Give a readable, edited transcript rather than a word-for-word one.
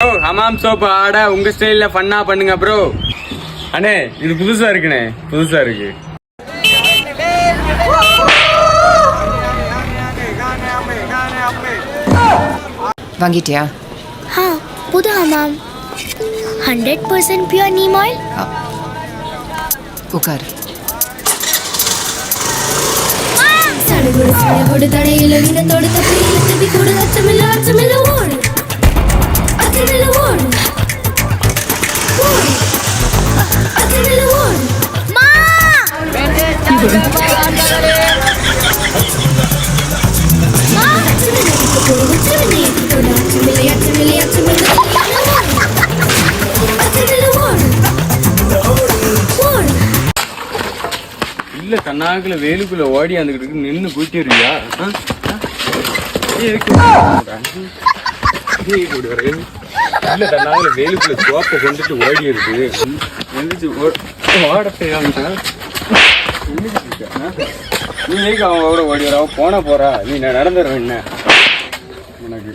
Bro Hamam soap ஆட உங்க ஸ்டைல்ல ஃபன்னா பண்ணுங்க ப்ரோ. அண்ணே இது புதுசா இருக்குண்ணே, புதுசா இருக்கு. வாங்கிட்டியா? हाँ புது ஹமாம் 100% பியூர் நீம் ஆயில். உட்கார். சடுகுடு தடையில வினத்தோடு தப்பியில் தப்பி கூட அச்சமில்ல ஓடு அச்சமில்ல ஓடு அச்சமில்ல ஓடு மா இல்ல தன்னாக்குல வேலுக்குள்ள ஓடி வந்துகிட்டு நின்னு குட்டிருக்கியா? இல்ல தன்னாக்குல வேலுக்குள்ள சோப்பை கொண்டுட்டு ஓடி இருக்கு. எந்திரிச்சு ஓடப்பையா நீ எதுக்கு அவங்க கூட ஓடி வர? போனா போறா, நீ நடந்துடுற என்ன உனக்கு?